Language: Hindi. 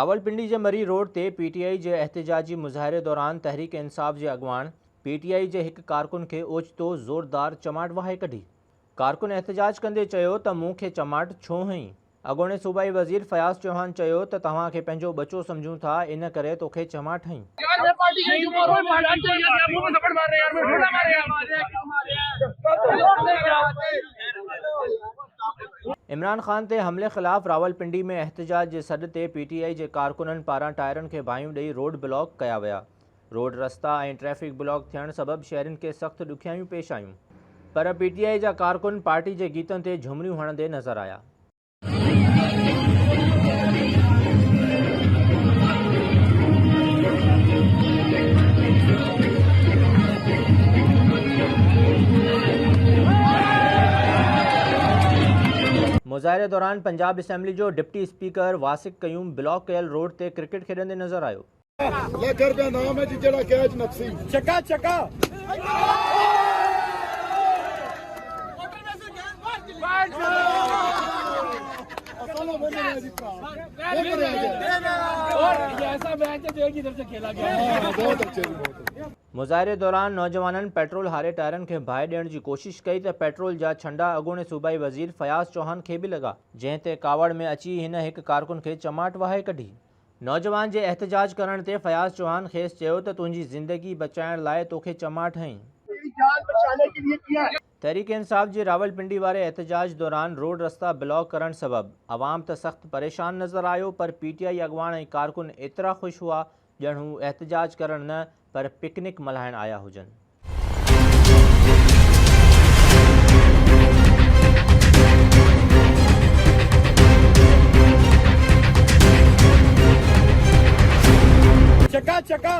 रावलपिंडी जे मरी रोड ते पीटीआई जे एहतजाजी मुज़ाहिरे दौरान तहरीक इंसाफ़ जे अॻवान पीटीआई जे हिक कारकुन खे ओचितो ज़ोरदार चमाट वहाए कढी। कारकुन एहतजाज कंदे चयो त मूंखे चमाट छो हई। अॻोणे सूबाई वज़ीर फयाज़ चौहान चयो त तव्हांखे पंहिंजो बचो सम्झूं था, इन करे तोखे चमाट हई। इमरान ख़ान ते हमले ख़िलाफ़ रावलपिंडी में एहतजाज जे सॾ ते पीटीआई जे कारकुननि पारां टायरनि खे बाहियूं ॾेई रोड ब्लॉक कया विया। रोड रस्ता ऐं ट्रैफ़िक ब्लॉक थियण सबबि शहरियुनि खे सख़्तु ॾुखियायूं पेश आयूं, पर पीटीआई जा कारकुन पार्टी जे गीतनि ते झुमरियूं हणंदे नज़र आया। मुज़ाहिरे दौरान पंजाब असेंबली जो डिप्टी स्पीकर वासिक कयूम ब्लॉक कयल रोड ते क्रिकेट खेॾंदे नज़र आयो। मुज़ाहिरे दौरान नौजवाननि पेट्रोल हारे टायरनि खे बाहि ॾियण जी कोशिश कई त पेट्रोल जा छंडा अॻोणे सूबाई वज़ीर फयाज़ चौहान खे बि लॻा, जंहिं ते कावड़ में अची हिन हिक कारकुन खे चमाट वहाए कढी। नौजवान जे एहतजाज करण ते फयाज़ चौहान खेसि चयो त तुंहिंजी ज़िंदगी बचाइण लाइ तोखे चमाट हई। तहरीक इंसाफ़ जे रावलपिंडी वारे एहतजाज दौरान रोड रस्ता ब्लॉक करण सबबि अवाम त सख़्तु परेशान नज़र आयो, पर पीटीआई अॻवान ऐं कारकुन एतिरा ख़ुशि हुआ ॼण हू एहतजाज करण न पर पिकनिक मल्हाइण आया हुजनि। चका चका